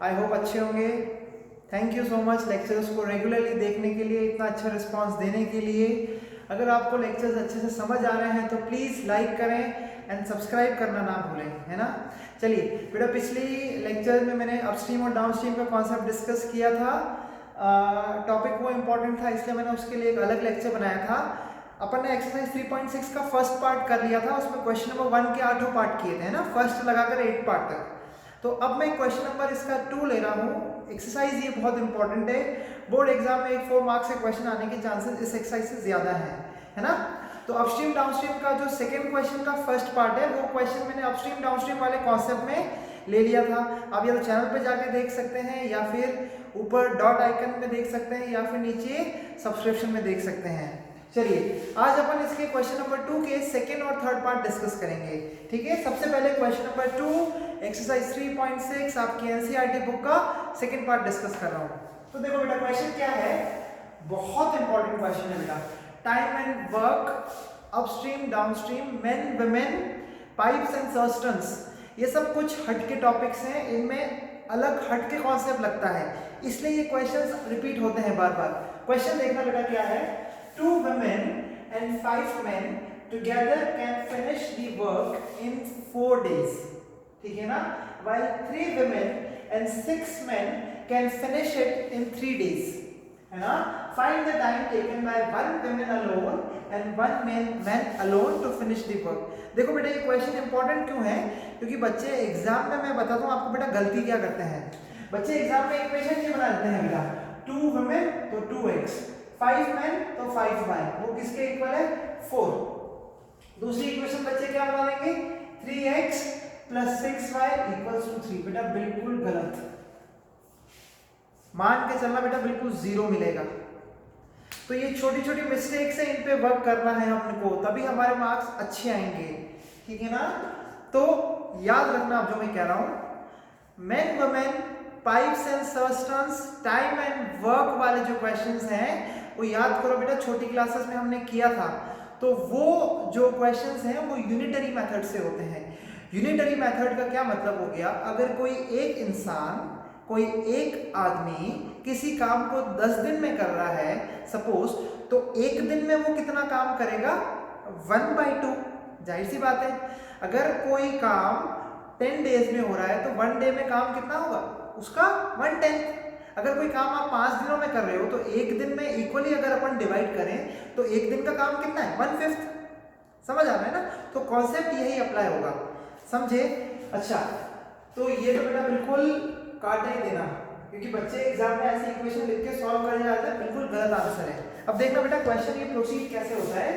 I hope अच्छे होंगे। Thank you so much lectures को रेगुलरली देखने के लिए, इतना अच्छा रिस्पांस देने के लिए। अगर आपको लेक्चर्स अच्छे से समझ आ रहे हैं तो प्लीज़ लाइक करें एंड सब्सक्राइब करना ना भूलें, है ना। चलिए बेटा, पिछली लेक्चर में मैंने अपस्ट्रीम और डाउनस्ट्रीम का कॉन्सेप्ट डिस्कस किया था। टॉपिक वो इम्पोर्टेंट था इसलिए मैंने उसके लिए एक अलग लेक्चर बनाया था। अपन ने एक्सरसाइज 3.6 का फर्स्ट पार्ट कर लिया था, उसमें क्वेश्चन नंबर 1 के 8 पार्ट किए थे ना, फर्स्ट लगाकर 8 पार्ट तक। तो अब मैं क्वेश्चन नंबर इसका 2 ले रहा हूँ। एक्सरसाइज ये बहुत इंपॉर्टेंट है, बोर्ड एग्जाम में 4 मार्क्स से क्वेश्चन आने के चांसेस इस एक्सरसाइज से ज्यादा है ना। तो अपस्ट्रीम डाउनस्ट्रीम का जो सेकंड क्वेश्चन का फर्स्ट पार्ट है, वो क्वेश्चन मैंने अपस्ट्रीम डाउनस्ट्रीम वाले कॉन्सेप्ट में ले लिया था। आप या तो चैनल पे जाके देख सकते हैं, या फिर ऊपर डॉट आइकन में देख सकते हैं, या फिर नीचे सब्सक्रिप्शन में देख सकते हैं। चलिए आज अपन इसके क्वेश्चन नंबर 2 के सेकंड और थर्ड पार्ट डिस्कस करेंगे, ठीक है। सबसे पहले क्वेश्चन नंबर 2 एक्सरसाइज 3.6 आपकी एनसीईआरटी बुक का सेकंड पार्ट डिस्कस कर रहा हूँ। तो देखो बेटा, क्वेश्चन क्या है, बहुत इंपॉर्टेंट क्वेश्चन है बेटा। Time and work, upstream downstream, men women, pipes and cisterns, ये सब कुछ हट के टॉपिक्स हैं, इनमें अलग हट के कॉन्सेप्ट लगता है, इसलिए ये क्वेश्चंस रिपीट होते हैं बार बार। क्वेश्चन देखना बेटा क्या है, 2 women and 5 men together can finish the work in 4 days, ठीक है ना। While 3 women and 6 men can finish it in 3 days, है ना। Find the time taken by 1 woman alone and 1 man alone to finish the work। देखो बेटा, ये question important क्यों है, क्योंकि बच्चे एग्जाम में, मैं बताता हूँ आपको बेटा गलती क्या करते हैं। बच्चे एग्जाम में इक्वेशन ये बना देते हैं बेटा, 2 women तो 2x, 5 men तो 5y, वो किसके इक्वल है, 4। दूसरी इक्वेशन बच्चे क्या बना देंगे, 3x plus 6y equals to 3। बेटा बिल्कुल गलत, मान के चलना बेटा, बिल्कुल 0 मिलेगा। तो ये छोटी छोटी मिस्टेक्स है, इन पे वर्क करना है हमको, तभी हमारे मार्क्स अच्छे आएंगे, ठीक है ना। तो याद रखना आप जो मैं कह रहा हूं, men women, pipes and cisterns, time and work वाले जो क्वेश्चंस हैं वो याद करो बेटा, छोटी क्लासेस में हमने किया था। तो वो जो क्वेश्चंस हैं वो यूनिटरी मेथड से होते हैं। यूनिटरी मेथड का क्या मतलब हो गया, अगर कोई एक इंसान, कोई एक आदमी किसी काम को 10 दिन में कर रहा है सपोज, तो एक दिन में वो कितना काम करेगा, 1/2। जाहिर सी बात है, अगर कोई काम 10 डेज में हो रहा है तो 1 डे में काम कितना होगा उसका, 1/10। अगर कोई काम आप 5 दिनों में कर रहे हो तो एक दिन में इक्वली अगर अपन डिवाइड करें तो एक दिन का काम कितना है, 1/5। समझ आ रहा है ना। तो कॉन्सेप्ट यही अप्लाई होगा, समझे। अच्छा, तो ये तो बेटा बिल्कुल काट नहीं देना, क्योंकि बच्चे एग्जाम में ऐसी इक्वेशन लिख के सॉल्व करने जाते हैं, बिल्कुल गलत आंसर है। अब देखना बेटा, क्वेश्चन ये प्रोसीड कैसे होता है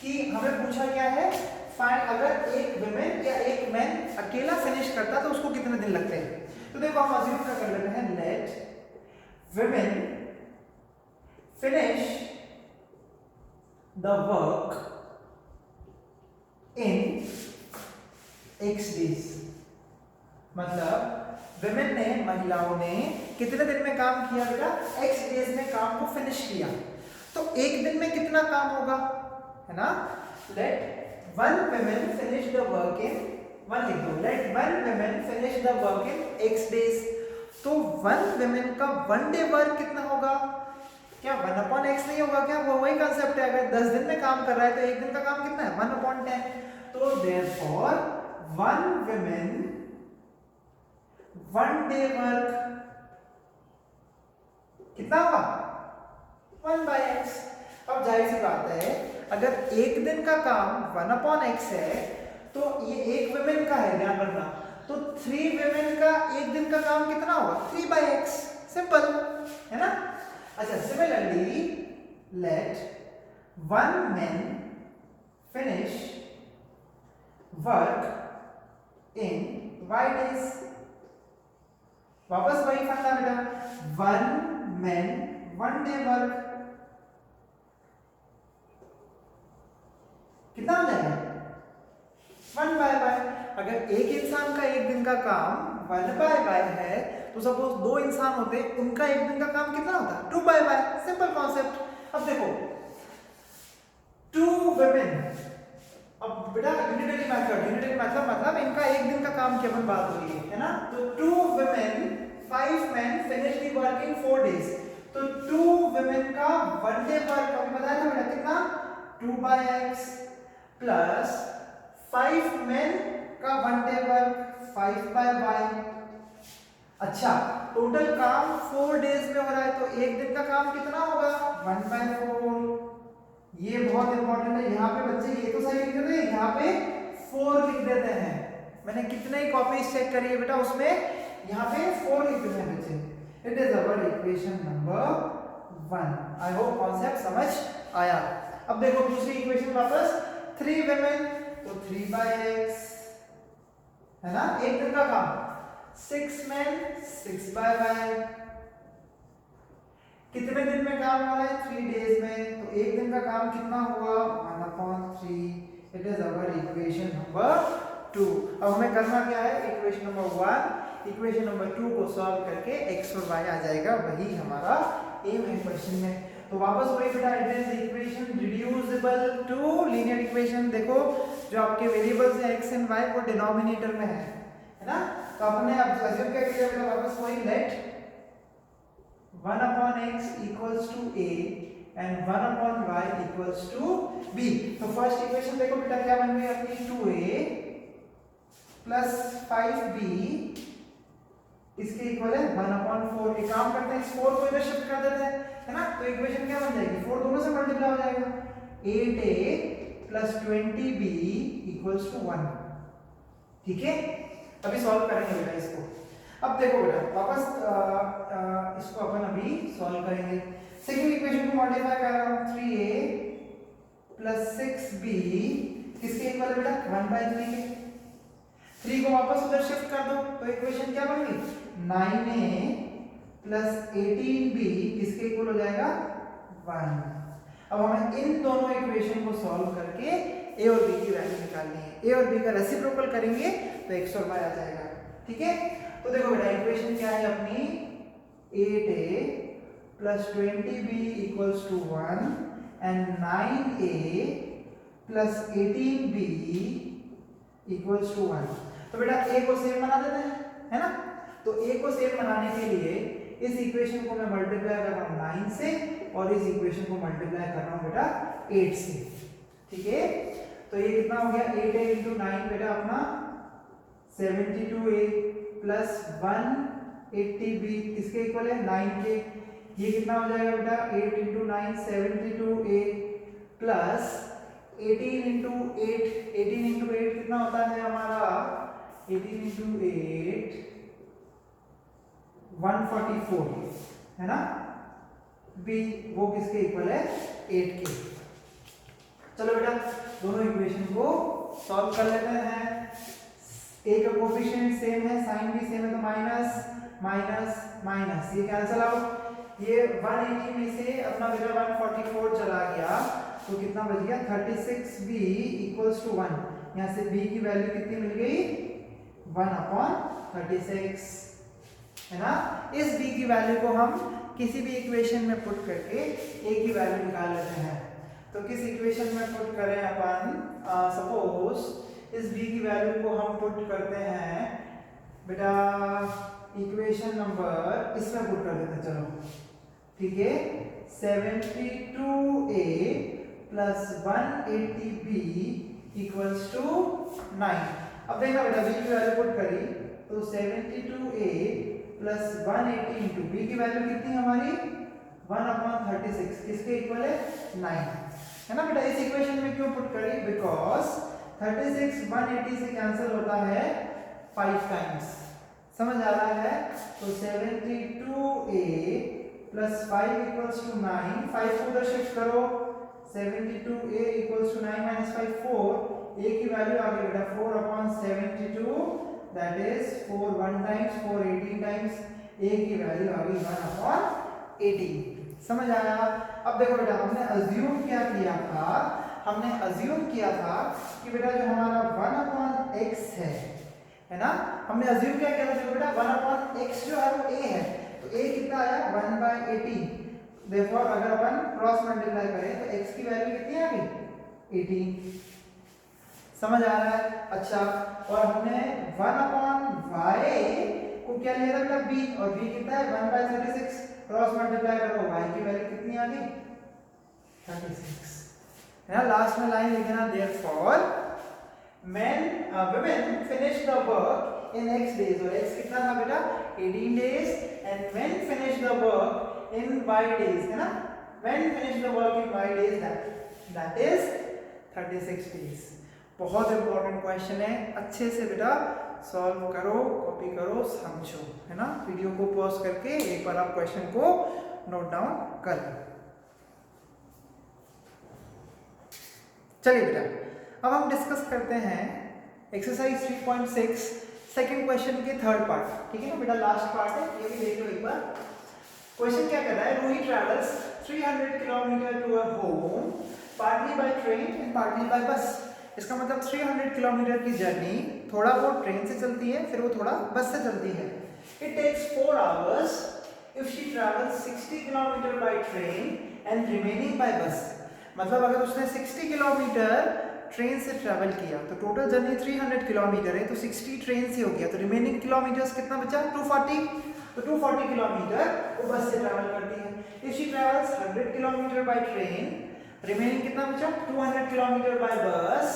कि हमें पूछा गया है, फाइंड अगर एक वुमेन या एक मैन अकेला फिनिश करता तो उसको कितने दिन लगते हैं। तो देखो हम अज्यूम कर लेते हैं, late women finish the work in x days। मतलब women ने, महिलाओं ने कितने दिन में काम किया बेटा, x डेज में काम को फिनिश किया। तो एक दिन में कितना काम होगा, है ना। Let 1 women finish the work in 1 लिख दो, let 1 women finish the work in x days। तो 1 women का 1 डे वर्क कितना होगा, क्या 1/x नहीं होगा क्या, वो वही कंसेप्ट है। अगर 10 दिन में काम कर रहा है तो एक दिन का काम कितना है, 1/10। तो therefore 1 women 1 डे वर्क कितना होगा, 1/x। अब जाहिर सी बात है, अगर एक दिन का काम 1/x है तो ये एक women का है, ध्यान रखना। तो 3 women का एक दिन का काम कितना होगा, 3/x, सिंपल, है ना। अच्छा, similarly late 1 man finish work in y days। वापस वही फंडा बेटा, 1 man 1 day work कितना हो जाएगा, 1/y। अगर एक इंसान का एक दिन का काम 1/y है तो सपोज 2 इंसान होते, उनका एक दिन का काम कितना होता, 2/y। Simple concept. अब देखो 2 women, अब बेटा यूनिटरी मेथड मतलब इनका एक दिन का काम की अपन बात हो रही है ना। तो 2 women 5 men finish the work in 4 days. तो 2 women का 1 day वर्क अभी बताया था बेटा कितना 2 by x प्लस 5 men का 1 day वर्क 5 by y। अच्छा टोटल काम 4 डेज में हो रहा है तो एक दिन का काम कितना होगा 1 by 4। ये बहुत इंपॉर्टेंट है। यहाँ पे बच्चे ये तो सही लिख देते हैं, यहाँ पे 4 लिख देते हैं। मैंने कितने कॉपीज चेक करी है बेटा उसमें यहाँ पे 4 लिख देते हैं बच्चे। It is our equation number 1। I hope concept समझ आया। अब देखो दूसरी इक्वेशन वापस 3 women तो 3 by x है ना, एक दिन का काम 6 men 6 by y। कितने दिन में काम हो रहा है 3 डेज में, तो एक दिन का काम कितना हुआ 1/3। It is our equation number 2। अब हमें करना क्या है इक्वेशन नंबर 1 इक्वेशन नंबर 2 को सॉल्व करके x और y आ जाएगा, वही हमारा एम है क्वेश्चन में। तो वापस वही बेटा it is equation reducible to linear equation. देखो जो आपके वेरिएबल्स हैं x एंड y वो डिनोमिनेटर में है ना, तो अपने अब अज्यूम क्या किया बेटा वापस वही late 1/x equals to a and 1/y equals to b। तो फर्स्ट इक्वेशन देखो बेटा क्या बन गई अपनी 2a प्लस 5b इसके इक्वल है 1/4। एक काम करते हैं इस 4 को इधर शिफ्ट कर देते हैं है ना, तो इक्वेशन क्या बन जाएगी 4 दोनों से मल्टीप्लाई हो जाएगा 8a plus 20b equals to 1। ठीक है अभी सॉल्व करेंगे बेटा इसको। अब देखो बेटा वापस इसको अपन अभी सॉल्व करेंगे। सेकंड इक्वेशन को मॉडिफाई कर रहा हूं 3a प्लस 6b किसके इक्वल है बेटा 1/3 के। 3 को वापस उधर शिफ्ट कर दो तो इक्वेशन क्या बन गई 9a प्लस 18b किसके इक्वल हो जाएगा 1। अब हमें इन दोनों इक्वेशन को सॉल्व करके a और b की वैल्यू निकालनी है। a और b का रेसिप्रोकल करेंगे तो x और y आ जाएगा। ठीक है तो देखो बेटा इक्वेशन क्या है अपनी 8a plus 20b equals to 1 and 9a plus 18b equals to 1। तो बेटा a को सेम बना देते हैं है ना, तो a को सेम बनाने के लिए इस इक्वेशन को मैं मल्टीप्लाई कर रहा हूँ 9 से और इस इक्वेशन को मल्टीप्लाई कर रहा हूँ बेटा 8 से। ठीक है तो ये कितना हो गया 8a इंटू 9 बेटा अपना 72a प्लस 180b किसके इक्वल है 9 के। ये कितना हो जाएगा बेटा 8 इंटू 9 72a प्लस 18 इंटू 8 कितना होता है हमारा 18 इंटू 8 144 है ना, b वो किसके इक्वल है 8 के। चलो बेटा दोनों इक्वेशन को सॉल्व कर लेते हैं। a का कोफिशिएंट सेम है साइन भी सेम है तो माइनस माइनस माइनस ये कैंसिल आउट। ये 180 में से अपना बेटा 144 चला गया तो कितना बच गया 36b इक्वल्स टू 1। यहाँ से b की वैल्यू कितनी मिल गई 1/36 है ना। इस b की वैल्यू को हम किसी भी इक्वेशन में पुट करके a की वैल्यू निकाल लेते हैं। तो किस इक्वेशन में पुट करें अपन सपोज इस b की वैल्यू को हम पुट करते हैं बेटा इक्वेशन नंबर इसमें पुट कर देते हैं। चलो ठीक है 72a plus 180b equals to 9। अब देखना बेटा b की वैल्यू पुट करी तो 72a प्लस 180 इंटू b की वैल्यू कितनी हमारी 1/36 किसके इक्वल है 9 है ना बेटा। इस इक्वेशन में क्यों पुट करी बिकॉज 36 180 से कैंसिल होता है 5 टाइम्स, समझ आ रहा है। तो 72a प्लस 5 इक्वल्स टू 9 5 को उधर शिफ्ट करो 72a equals to 9 minus 5 4 a की वैल्यू आ गई बेटा 4/72 that is 4 1 times 4 18 times a की वैल्यू आ गई 1/18। समझ आया। अब देखो बेटा हमने अज्यूम क्या किया था, हमने अज्यूम किया था कि बेटा जो हमारा 1/x है ना, हमने अज्यूम क्या किया था जो बेटा 1/x जो है वो a है तो a कितना आया 1/18। देखो अगर अपन क्रॉस मल्टीप्लाई करें तो x की वैल्यू कितनी आ गई 18। समझ आ रहा है। अच्छा और हमने 1/y को क्या लिया था बेटा b, और b कितना है 1/36, क्रॉस मल्टीप्लाई करो y की वैल्यू कितनी आ गई 36 है ना। लास्ट में लाइन लिखना therefore women finish the work in x days, और x कितना था बेटा 18 days, and men finish the work in y days है ना, men finish the work in y days, that is 36 days। बहुत इंपॉर्टेंट क्वेश्चन है, अच्छे से बेटा सॉल्व करो, कॉपी करो, समझो है ना। वीडियो को पॉज करके एक बार आप क्वेश्चन को नोट डाउन कर लो। चलिए बेटा अब हम डिस्कस करते हैं एक्सरसाइज 3.6 सेकंड क्वेश्चन के थर्ड पार्ट, ठीक है ना बेटा, लास्ट पार्ट है, ये भी देख लो एक बार। क्वेश्चन क्या कर रहा है, Rohit travels 300 kilometre to a home partly by train and partly by bus. इसका मतलब 300 किलोमीटर की जर्नी थोड़ा वो ट्रेन से चलती है, फिर वो थोड़ा बस से चलती है। It takes 4 hours if she travels 60 kilometre by train and remaining by bus. मतलब अगर उसने 60 किलोमीटर ट्रेन से ट्रैवल किया तो टोटल जर्नी 300 किलोमीटर है, तो 60 ट्रेन से हो गया, तो रिमेनिंग किलोमीटर्स कितना बचा 240, तो 240 किलोमीटर वो बस से ट्रैवल करती है। If she travels 100 kilometre by train, remaining कितना बचा 200 kilometre by bus,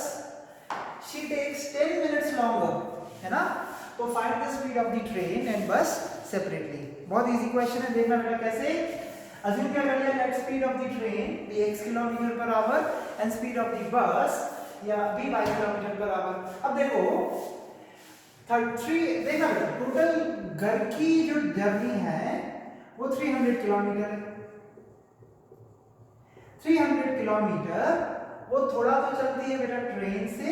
she takes 10 minutes longer है ना। तो find the speed of the train and bus separately. बहुत इजी क्वेश्चन है, देखना बेटा कैसे। अज्यूम क्या कर लिया, let speed of the train be x kilometre per hour and speed of the bus या be y kilometre per hour. अब देखो 33 देखना बेटा, टोटल घर की जो जर्नी है वो 300 किलोमीटर है। 300 किलोमीटर वो थोड़ा तो चलती है बेटा ट्रेन से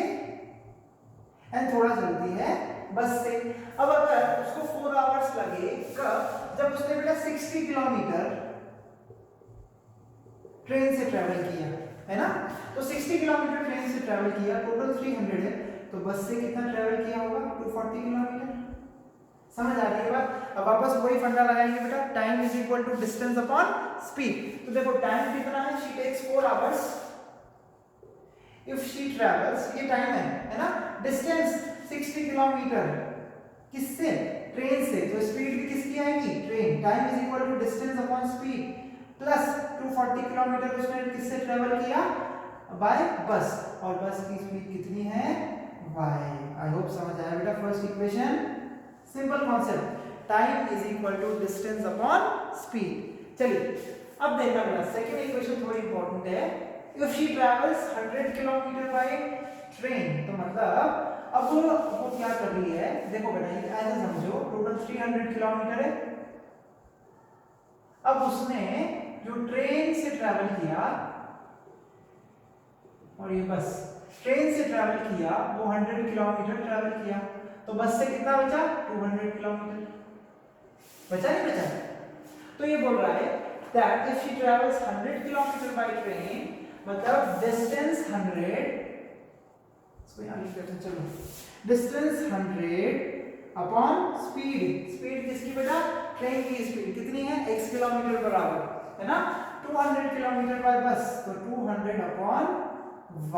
एंड थोड़ा चलती है बस से। अब अगर उसको 4 आवर्स लगे कब, जब उसने बेटा 60 किलोमीटर ट्रेन से ट्रैवल किया है ना, तो 60 किलोमीटर ट्रेन से ट्रैवल किया, टोटल 300 है, तो बस से कितना ट्रैवल किया होगा 240 किलोमीटर। समझ आ रही है बात। अब वापस वही फंडा लगाएंगे बेटा, time is equal to distance upon speed. तो देखो टाइम कितना है, she takes 4 hours if she travels, ये टाइम है ना, डिस्टेंस 60 किलोमीटर किससे ट्रेन से, तो स्पीड भी किसकी आएगी train, time is equal to distance upon speed plus 240 kilometre उसने किससे ट्रैवल किया बाय बस, और बस की स्पीड कितनी है y। आई होप समझ आया बेटा first equation, simple concept, time is equal to distance upon speed. चलिए अब देखना बेटा सेकंड इक्वेशन थोड़ी इंपॉर्टेंट है। If she travels 100 kilometre by train, तो मतलब अब वो क्या कर रही है, देखो बेटा ये ऐसे समझो, टोटल 300 किलोमीटर है। अब उसने जो ट्रेन से ट्रैवल किया, और ये बस ट्रेन से ट्रैवल किया वो 100 किलोमीटर ट्रैवल किया, तो बस से कितना बचा 200 किलोमीटर बचा, नहीं बचा। तो ये बोल रहा है that if she travels 100 kilometre by train, मतलब डिस्टेंस 100, इसको यहाँ लिख देते हैं, चलो डिस्टेंस 100 अपॉन स्पीड, स्पीड किसकी बेटा ट्रेन की स्पीड कितनी है x किलोमीटर पर आवर है ना, 200 किलोमीटर बाय बस, तो 200 अपॉन y।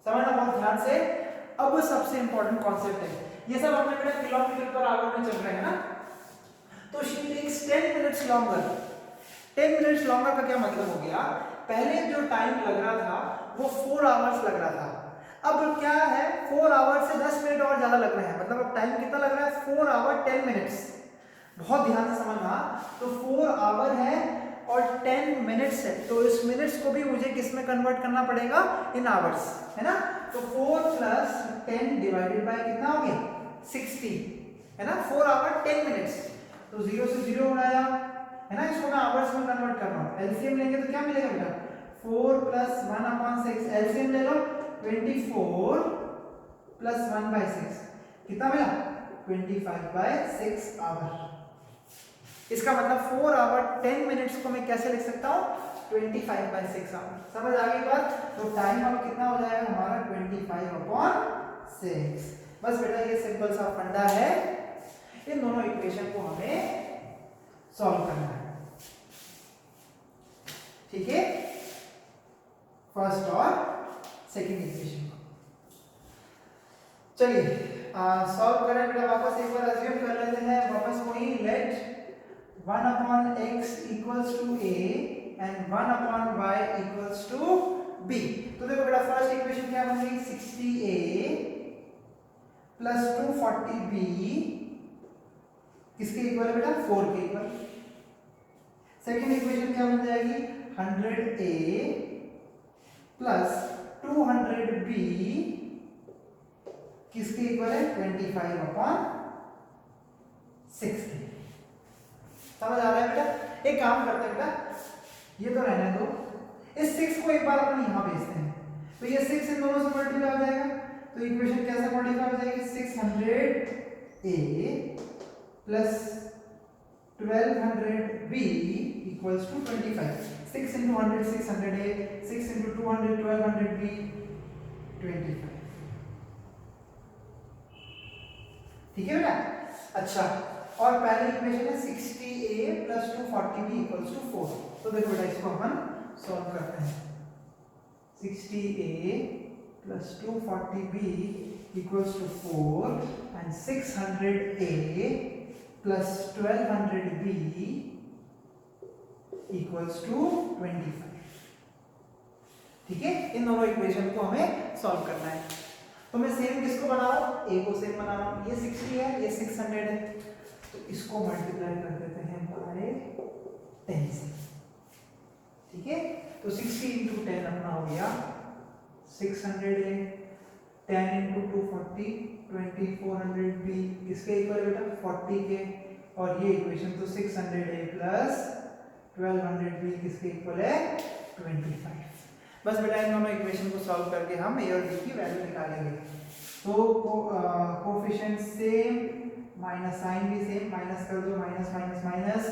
समझना बहुत ध्यान से। अब सबसे इंपॉर्टेंट कॉन्सेप्ट है, ये सब हमने बेटा किलोमीटर पर आवर में चल रहे हैं ना, तो she takes 10 minutes longer. 10 minutes longer का क्या मतलब हो गया, पहले जो टाइम लग रहा था वो 4 आवर्स लग रहा था, अब क्या है 4 आवर से 10 मिनट और ज्यादा लग रहे हैं, मतलब अब टाइम कितना लग रहा है 4 आवर 10 मिनट्स। बहुत ध्यान से समझना, तो 4 आवर है और 10 मिनट्स है, तो इस मिनट्स को भी मुझे किस में कन्वर्ट करना पड़ेगा इन आवर्स है ना। तो 4 प्लस 10 डिवाइडेड बाय कितना हो गया 60 है ना, 4 आवर 10 मिनट्स, तो 0 से 0 उड़ाया है ना, इसको मैं आवर्स में कन्वर्ट कर रहा हूँ। एलसीएम लेंगे तो क्या मिलेगा बेटा 4 प्लस 1/6, एलसीएम ले लो 24 प्लस 1/6 कितना मिला 25/6 आवर। इसका मतलब 4 आवर 10 मिनट्स को मैं कैसे लिख सकता हूँ 25/6 आवर। समझ आ गई बात। तो टाइम अब कितना हो जाएगा हमारा 25/6। बस बेटा ये सिंपल सा फंडा है, इन दोनों इक्वेशन को हमें सॉल्व करना है, ठीक है, फर्स्ट और सेकंड इक्वेशन को। चलिए सॉल्व करें बेटा, वापस एक बार अज्यूम कर लेते हैं, वापस वही late 1 upon x equals to a and 1 upon y equals to b। तो देखो बेटा फर्स्ट इक्वेशन क्या बन गई, 60a प्लस 240b किसके इक्वल है बेटा, 4 के इक्वल। सेकेंड इक्वेशन क्या बन जाएगी, 100a प्लस 200b किसके इक्वल है, 25 अपॉन 60। समझ आ रहा है बेटा? एक काम करते हैं बेटा, ये तो रहने दो, इस 6 को एक बार अपन यहां भेजते हैं, तो ये 6 इन दोनों से मल्टीप्लाई हो जाएगा, तो इक्वेशन कैसे मॉडिफाई हो जाएगी, 600a plus 1200b equals to 25। 6 into 100 600a, 6 into 200 1200b 25। ठीक है बेटा? अच्छा, और पहली इक्वेशन है 60a plus 240b equals to 4। तो देखो बेटा इसको अपन सॉल्व करते हैं। 60a plus 240b equals to 4 and 600a plus 1200b equals to 25। ठीक है, इन दोनों इक्वेशन को हमें सॉल्व करना है। तो मैं सेम किसको बना रहा हूँ, a को सेम बना रहा हूँ, ये 60 है ये 600 है, तो इसको मल्टीप्लाई कर देते हैं बाय 10 से। ठीक है, तो 60 into 10 अपना हो गया 600a, 10 into 240 2400b किसके इक्वल है बेटा, 40 के, और ये इक्वेशन तो 600a प्लस 1200b किसके इक्वल है, 25। बस बेटा इन दोनों इक्वेशन को सॉल्व करके हम a और b की वैल्यू निकालेंगे। तो कोफिशिएंट सेम, माइनस साइन भी सेम, माइनस कर दो, minus minus minus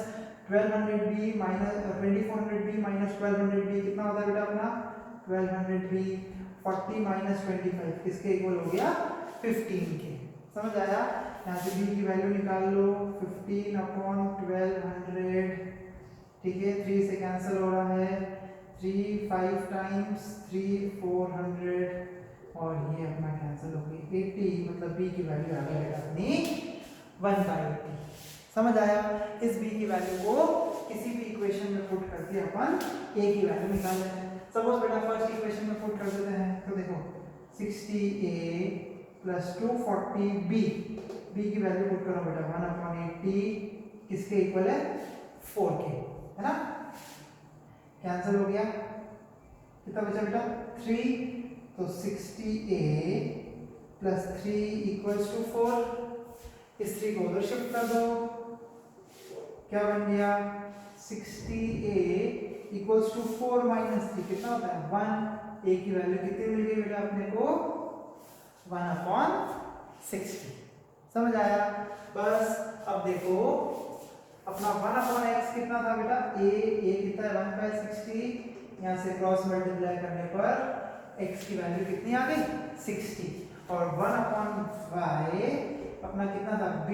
1200b minus 2400b minus 1200b कितना होता है बेटा अपना, 1200b 40 माइनस 25 किसके इक्वल हो गया, 15 के। समझ आया? यहाँ से b की वैल्यू निकाल लो, 15 अपॉन 1200। ठीक है, 3 से कैंसिल हो रहा है, 3 5 टाइम्स 3 400, और ये अपना कैंसिल हो गई 80, मतलब b की वैल्यू आ गई बेटा अपनी 1/80। समझ आया? इस b की वैल्यू को किसी भी इक्वेशन में पुट करके अपन a की वैल्यू निकाल लेते हैं। सपोज बेटा फर्स्ट इक्वेशन में पुट कर देते हैं, तो देखो 60a प्लस 240b, b की वैल्यू पुट करो बेटा 1/80 किसके इक्वल है, 4 के, है ना? कैंसिल हो गया, कितना बचा बेटा, 3, तो 60a प्लस 3 इक्वल्स टू 4, इस 3 को उधर शिफ्ट कर दो, क्या बन गया, 60a इक्वल्स टू 4 माइनस 3 कितना होता है, 1। a की वैल्यू कितनी मिल गई बेटा अपने को, 1/60। समझ आया? बस अब देखो अपना 1/x कितना था बेटा, a कितना है 1/60, यहाँ से क्रॉस मल्टीप्लाई करने पर x की वैल्यू कितनी आ गई, 60, और 1/y अपना कितना था, b,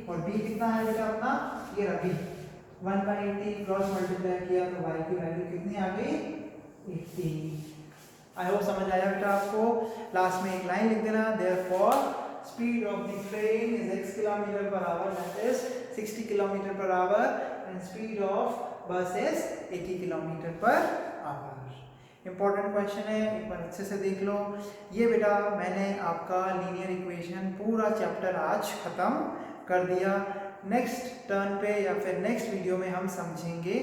और b कितना है बेटा अपना, ये रहा b, 1/80 क्रॉस मल्टीप्लाई किया तो y की वैल्यू कितनी आ गई, 80। आई होप समझ आया बेटा आपको। लास्ट में एक लाइन लिख देना, therefore speed of the train is x kilometre per hour, that is 60 kilometre per hour, and speed of bus is 80 kilometre per hour. Important question है, एक बार अच्छे से देख लो। ये बेटा मैंने आपका लीनियर इक्वेशन पूरा चैप्टर आज खत्म कर दिया। नेक्स्ट टर्न पे या फिर नेक्स्ट वीडियो में हम समझेंगे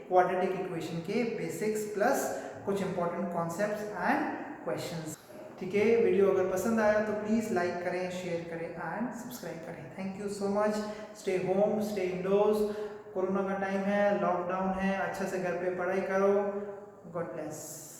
क्वाड्रेटिक इक्वेशन के बेसिक्स प्लस कुछ इंपॉर्टेंट कॉन्सेप्ट्स एंड क्वेश्चंस। ठीक है, वीडियो अगर पसंद आया तो प्लीज़ लाइक करें, शेयर करें एंड सब्सक्राइब करें। Thank you so much. Stay home, stay endorse. Corona का टाइम है, लॉकडाउन है, अच्छे से घर पे पढ़ाई करो। God bless.